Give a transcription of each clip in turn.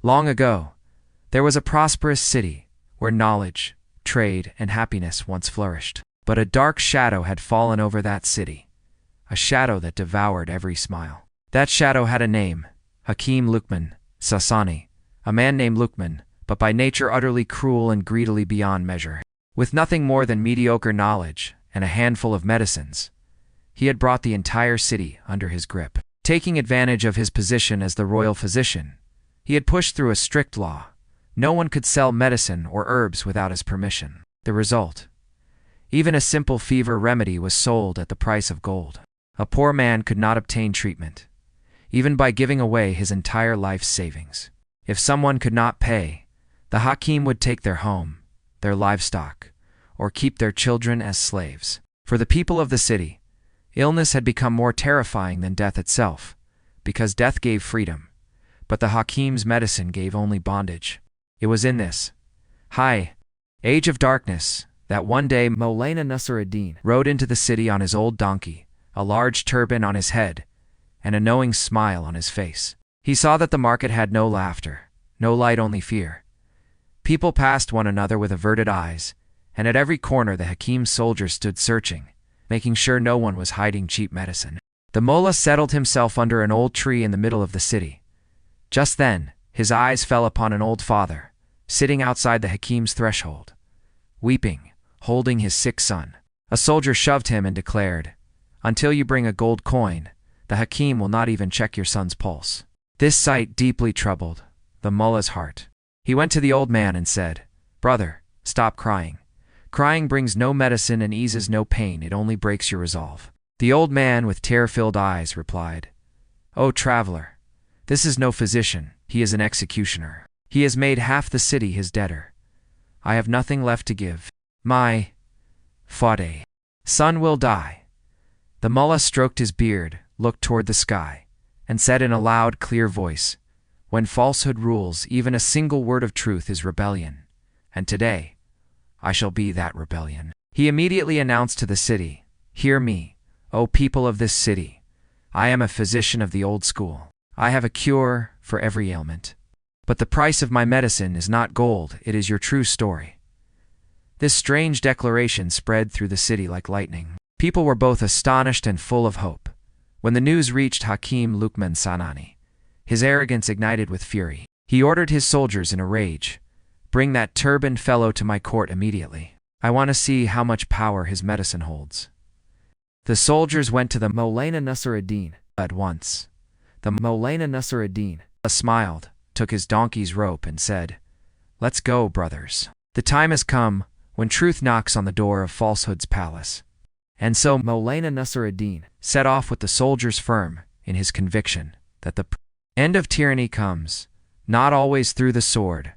Long ago, there was a prosperous city where knowledge, trade, and happiness once flourished. But a dark shadow had fallen over that city, a shadow that devoured every smile. That shadow had a name, Hakeem Luqman Saani, a man named Luqman, but by nature utterly cruel and greedily beyond measure. With nothing more than mediocre knowledge and a handful of medicines, he had brought the entire city under his grip. Taking advantage of his position as the royal physician, he had pushed through a strict law. No one could sell medicine or herbs without his permission. The result: even a simple fever remedy was sold at the price of gold. A poor man could not obtain treatment, even by giving away his entire life's savings. If someone could not pay, the Hakim would take their home, their livestock, or keep their children as slaves. For the people of the city, illness had become more terrifying than death itself, because death gave freedom, but the Hakim's medicine gave only bondage. It was in this high age of darkness that one day Mulla Nasruddin rode into the city on his old donkey, a large turban on his head, and a knowing smile on his face. He saw that the market had no laughter, no light, only fear. People passed one another with averted eyes, and at every corner the Hakim's soldiers stood searching, making sure no one was hiding cheap medicine. The mullah settled himself under an old tree in the middle of the city. Just then, his eyes fell upon an old father, sitting outside the Hakim's threshold, weeping, holding his sick son. A soldier shoved him and declared, "Until you bring a gold coin, the Hakim will not even check your son's pulse." This sight deeply troubled the mullah's heart. He went to the old man and said, "Brother, stop crying. Crying brings no medicine and eases no pain, it only breaks your resolve." The old man, with tear-filled eyes, replied, "O traveler, this is no physician, he is an executioner. He has made half the city his debtor. I have nothing left to give. My son will die." The mullah stroked his beard, looked toward the sky, and said in a loud, clear voice, "When falsehood rules, even a single word of truth is rebellion, and today I shall be that rebellion." He immediately announced to the city, "Hear me, O people of this city. I am a physician of the old school. I have a cure for every ailment. But the price of my medicine is not gold, it is your true story." This strange declaration spread through the city like lightning. People were both astonished and full of hope. When the news reached Hakeem Luqman Saani, his arrogance ignited with fury. He ordered his soldiers in a rage, "Bring that turbaned fellow to my court immediately. I want to see how much power his medicine holds." The soldiers went to the Mulla Nasruddin at once. The Mulla Nasruddin smiled, took his donkey's rope, and said, "Let's go, brothers. The time has come when truth knocks on the door of falsehood's palace." And so Mulla Nasruddin set off with the soldiers, firm in his conviction that the end of tyranny comes, not always through the sword,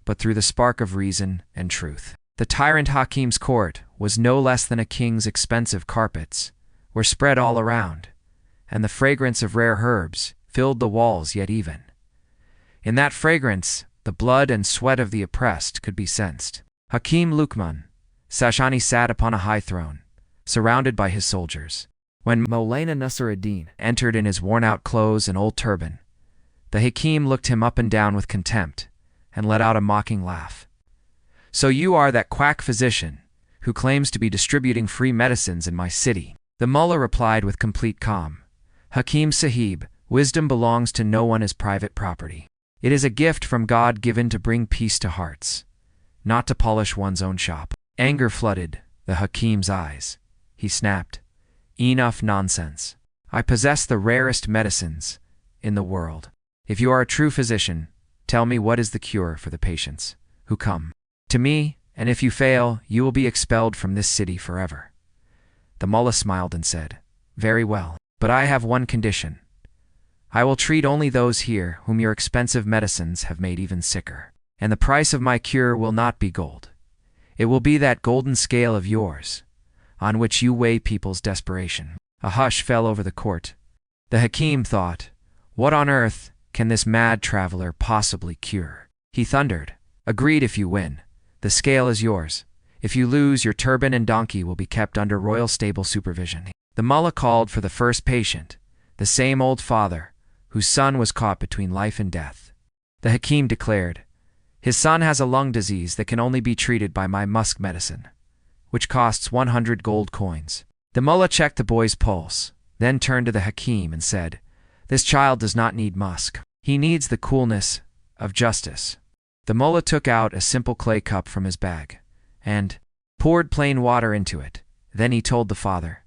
but through the spark of reason and truth. The tyrant Hakim's court was no less than a king's. Expensive carpets were spread all around, and the fragrance of rare herbs filled the walls, yet even in that fragrance, the blood and sweat of the oppressed could be sensed. Hakeem Luqman Saani sat upon a high throne, surrounded by his soldiers. When Mulla Nasruddin entered in his worn-out clothes and old turban, the Hakim looked him up and down with contempt and let out a mocking laugh. "So you are that quack physician who claims to be distributing free medicines in my city?" The mullah replied with complete calm, "Hakim Sahib, wisdom belongs to no one as private property. It is a gift from God given to bring peace to hearts, not to polish one's own shop." Anger flooded the Hakim's eyes. He snapped, "Enough nonsense. I possess the rarest medicines in the world. If you are a true physician, tell me what is the cure for the patients who come to me, and if you fail, you will be expelled from this city forever." The mullah smiled and said, "Very well, but I have one condition. I will treat only those here whom your expensive medicines have made even sicker. And the price of my cure will not be gold. It will be that golden scale of yours, on which you weigh people's desperation." A hush fell over the court. The Hakim thought, "What on earth can this mad traveler possibly cure?" He thundered, "Agreed if you win. The scale is yours. If you lose, your turban and donkey will be kept under royal stable supervision." The mullah called for the first patient, the same old father, whose son was caught between life and death. The Hakeem declared. His son has a lung disease that can only be treated by my musk medicine, which costs 100 gold coins. The mullah checked the boy's pulse, then turned to the Hakeem and said, "This child does not need musk. He needs the coolness of justice." The mullah took out a simple clay cup from his bag and poured plain water into it. Then he told the father,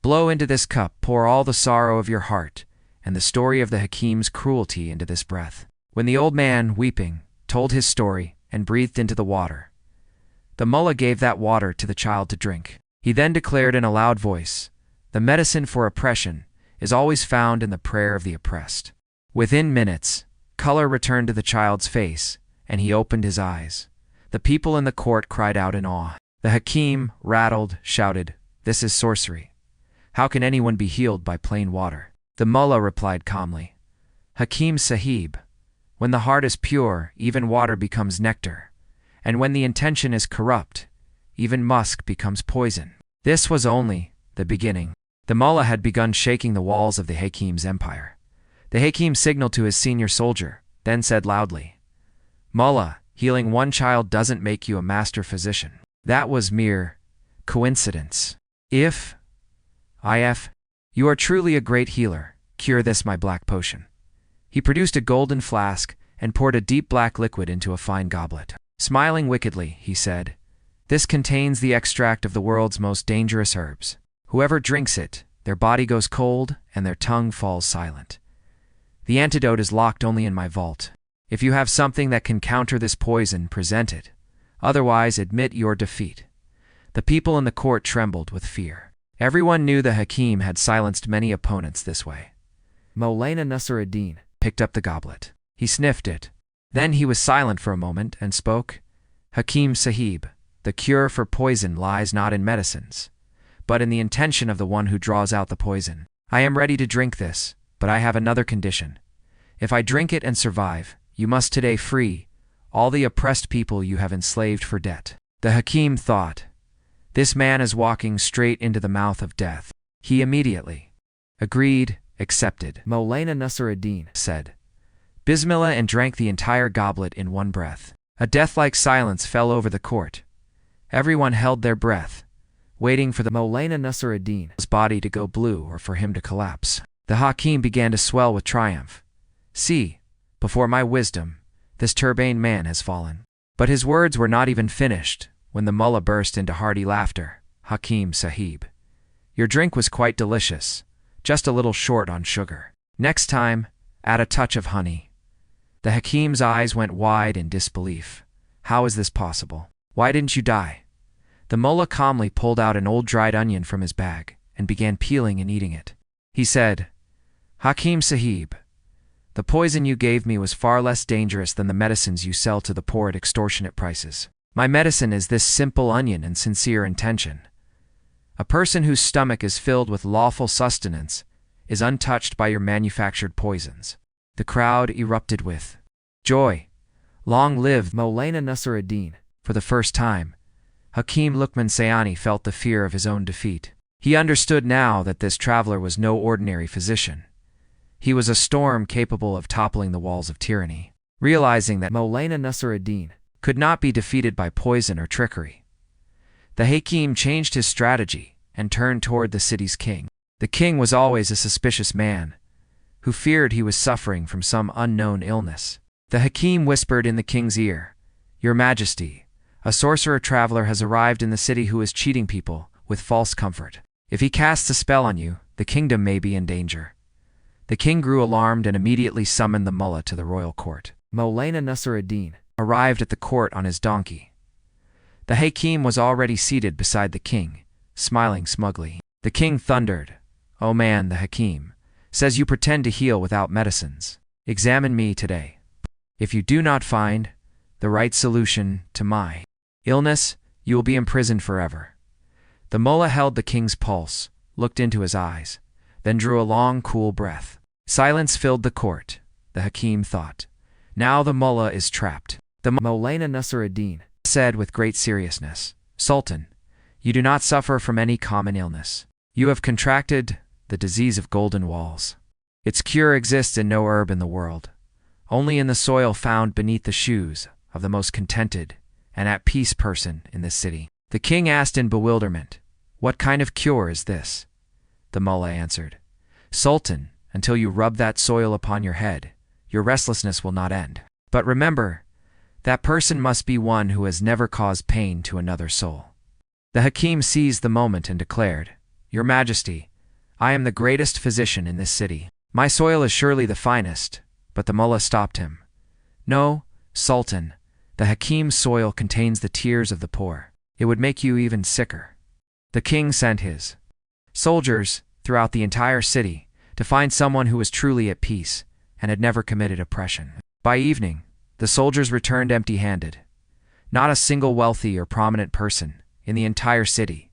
"Blow into this cup, pour all the sorrow of your heart and the story of the Hakeem's cruelty into this breath." When the old man, weeping, told his story and breathed into the water, the mullah gave that water to the child to drink. He then declared in a loud voice, "The medicine for oppression is always found in the prayer of the oppressed." Within minutes, color returned to the child's face, and he opened his eyes. The people in the court cried out in awe. The Hakeem, rattled, shouted, "This is sorcery. How can anyone be healed by plain water?" The mullah replied calmly, "Hakeem Sahib, when the heart is pure, even water becomes nectar, and when the intention is corrupt, even musk becomes poison." This was only the beginning. The mullah had begun shaking the walls of the Hakeem's empire. The Hakeem signaled to his senior soldier, then said loudly, "Mullah, healing one child doesn't make you a master physician. That was mere coincidence. If you are truly a great healer, cure this my black potion." He produced a golden flask and poured a deep black liquid into a fine goblet. Smiling wickedly, he said, "This contains the extract of the world's most dangerous herbs. Whoever drinks it, their body goes cold and their tongue falls silent. The antidote is locked only in my vault. If you have something that can counter this poison, present it. Otherwise, admit your defeat." The people in the court trembled with fear. Everyone knew the Hakeem had silenced many opponents this way. Mulla Nasruddin picked up the goblet. He sniffed it. Then he was silent for a moment and spoke, "Hakeem Sahib, the cure for poison lies not in medicines, but in the intention of the one who draws out the poison. I am ready to drink this, but I have another condition. If I drink it and survive, you must today free all the oppressed people you have enslaved for debt." The Hakeem thought, "This man is walking straight into the mouth of death." He immediately agreed, accepted. Mulla Nasruddin said, "Bismillah," and drank the entire goblet in one breath. A death-like silence fell over the court. Everyone held their breath, waiting for the Mulla Nasruddin's body to go blue or for him to collapse. The Hakeem began to swell with triumph. "See, before my wisdom, this turbaned man has fallen." But his words were not even finished when the mullah burst into hearty laughter. "Hakeem Sahib, your drink was quite delicious, just a little short on sugar. Next time, add a touch of honey." The Hakeem's eyes went wide in disbelief. "How is this possible? Why didn't you die?" The mullah calmly pulled out an old dried onion from his bag and began peeling and eating it. He said, "Hakeem Sahib, the poison you gave me was far less dangerous than the medicines you sell to the poor at extortionate prices. My medicine is this simple onion and sincere intention. A person whose stomach is filled with lawful sustenance is untouched by your manufactured poisons." The crowd erupted with joy. Long live Mulla Nasruddin. For the first time, Hakeem Luqman Saani felt the fear of his own defeat. He understood now that this traveler was no ordinary physician. He was a storm capable of toppling the walls of tyranny. Realizing that Mulla Nasruddin could not be defeated by poison or trickery, the Hakeem changed his strategy and turned toward the city's king. The king was always a suspicious man, who feared he was suffering from some unknown illness. The Hakeem whispered in the king's ear, "Your Majesty, a sorcerer traveler has arrived in the city who is cheating people with false comfort. If he casts a spell on you, the kingdom may be in danger." The king grew alarmed and immediately summoned the mullah to the royal court. Mulla Nasruddin arrived at the court on his donkey. The Hakeem was already seated beside the king, smiling smugly. The king thundered, "O man, the Hakeem says you pretend to heal without medicines. Examine me today. If you do not find the right solution to my illness, you will be imprisoned forever." The mullah held the king's pulse, looked into his eyes, then drew a long, cool breath. Silence filled the court. The Hakeem thought, "Now the mullah is trapped." The Mulla Nasruddin said with great seriousness, "Sultan, you do not suffer from any common illness. You have contracted the disease of golden walls. Its cure exists in no herb in the world. only in the soil found beneath the shoes of the most contented and at peace person in this city. The king asked in bewilderment, "What kind of cure is this?" The mullah answered, "Sultan, until you rub that soil upon your head, your restlessness will not end. But remember, that person must be one who has never caused pain to another soul." The Hakeem seized the moment and declared, "Your Majesty, I am the greatest physician in this city. My soil is surely the finest," but the mullah stopped him. "No, Sultan, the Hakeem's soil contains the tears of the poor. It would make you even sicker." The king sent his soldiers throughout the entire city to find someone who was truly at peace and had never committed oppression. By evening, the soldiers returned empty-handed. Not a single wealthy or prominent person in the entire city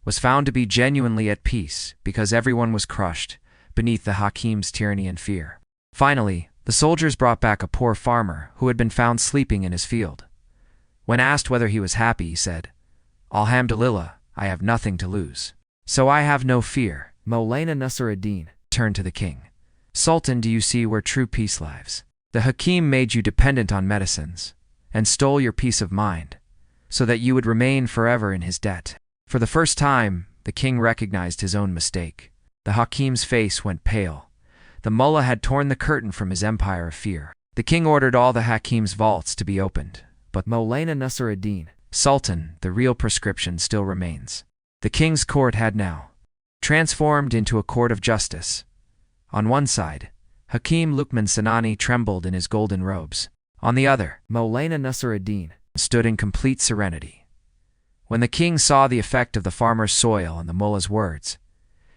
was found to be genuinely at peace because everyone was crushed beneath the Hakeem's tyranny and fear. Finally, the soldiers brought back a poor farmer who had been found sleeping in his field. When asked whether he was happy, he said, "Alhamdulillah, I have nothing to lose. So I have no fear." Mulla Nasruddin turned to the king. "Sultan, do you see where true peace lies? The Hakeem made you dependent on medicines and stole your peace of mind so that you would remain forever in his debt." For the first time, the king recognized his own mistake. The Hakeem's face went pale. The mullah had torn the curtain from his empire of fear. The king ordered all the Hakeem's vaults to be opened, but Mulla Nasruddin, "Sultan, the real prescription still remains." The king's court had now transformed into a court of justice. On one side, Hakeem Luqman Saani trembled in his golden robes. On the other, Mulla Nasruddin stood in complete serenity. When the king saw the effect of the farmer's soil and the mullah's words,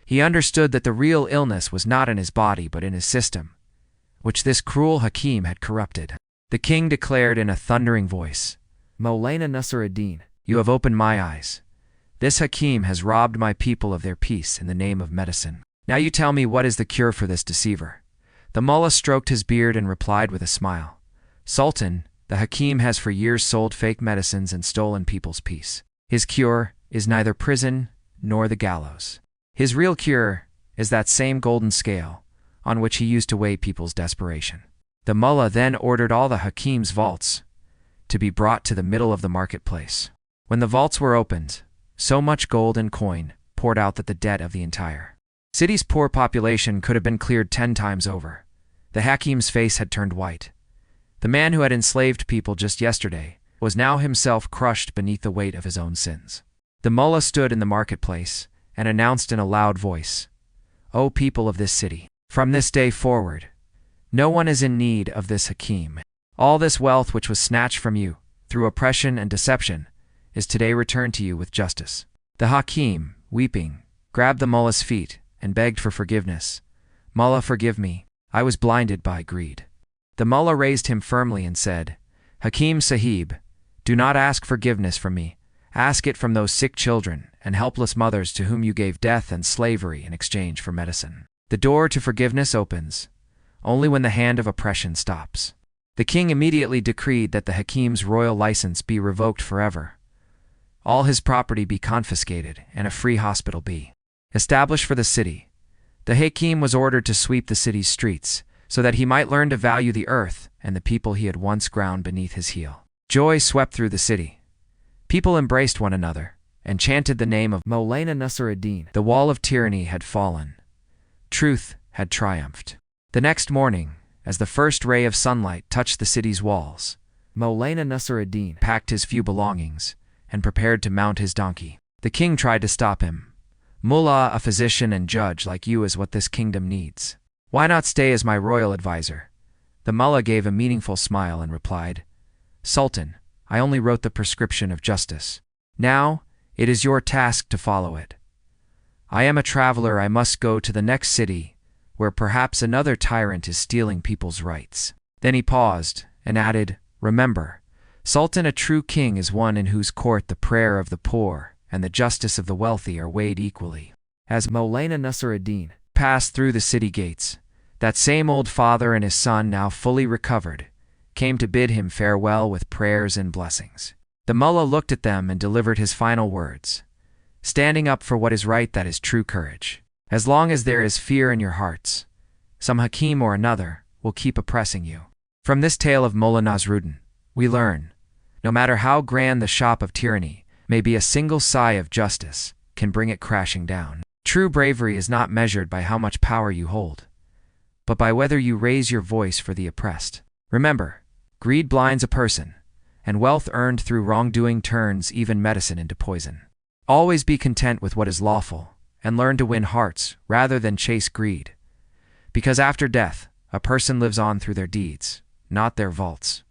he understood that the real illness was not in his body but in his system, which this cruel Hakeem had corrupted. The king declared in a thundering voice, "Mulla Nasruddin, you have opened my eyes. This Hakeem has robbed my people of their peace in the name of medicine. Now you tell me, what is the cure for this deceiver?" The mullah stroked his beard and replied with a smile, "Sultan, the Hakeem has for years sold fake medicines and stolen people's peace. His cure is neither prison nor the gallows. His real cure is that same golden scale on which he used to weigh people's desperation." The mullah then ordered all the Hakeem's vaults to be brought to the middle of the marketplace. When the vaults were opened, so much gold and coin poured out that the debt of the entire city's poor population could have been cleared 10 times over. The Hakeem's face had turned white. The man who had enslaved people just yesterday was now himself crushed beneath the weight of his own sins. The mullah stood in the marketplace and announced in a loud voice, "O people of this city, from this day forward, no one is in need of this Hakeem. All this wealth which was snatched from you through oppression and deception is today returned to you with justice." The Hakeem, weeping, grabbed the mullah's feet and begged for forgiveness. "Mullah, forgive me. I was blinded by greed." The mullah raised him firmly and said, "Hakeem Sahib, do not ask forgiveness from me. Ask it from those sick children and helpless mothers to whom you gave death and slavery in exchange for medicine. The door to forgiveness opens only when the hand of oppression stops." The king immediately decreed that the Hakeem's royal license be revoked forever, all his property be confiscated, and a free hospital be established for the city. The Hakeem was ordered to sweep the city's streets so that he might learn to value the earth and the people he had once ground beneath his heel. Joy swept through the city. People embraced one another and chanted the name of Mulla Nasruddin. The wall of tyranny had fallen. Truth had triumphed. The next morning, as the first ray of sunlight touched the city's walls, Mulla Nasruddin packed his few belongings and prepared to mount his donkey. The king tried to stop him. "Mullah, a physician and judge like you is what this kingdom needs. Why not stay as my royal advisor?" The mullah gave a meaningful smile and replied, "Sultan, I only wrote the prescription of justice. Now, it is your task to follow it. I am a traveler. I must go to the next city where perhaps another tyrant is stealing people's rights." Then he paused and added, "Remember, Sultan, a true king is one in whose court the prayer of the poor and the justice of the wealthy are weighed equally." As Mulla Nasruddin passed through the city gates, that same old father and his son, now fully recovered, came to bid him farewell with prayers and blessings. The mullah looked at them and delivered his final words, "Standing up for what is right, that is true courage. As long as there is fear in your hearts, some Hakeem or another will keep oppressing you. From this tale of Mulla Nasruddin, we learn, no matter how grand the shop of tyranny may be, a single sigh of justice can bring it crashing down. True bravery is not measured by how much power you hold, but by whether you raise your voice for the oppressed. Remember, greed blinds a person, and wealth earned through wrongdoing turns even medicine into poison. Always be content with what is lawful, and learn to win hearts rather than chase greed. Because after death, a person lives on through their deeds, not their vaults.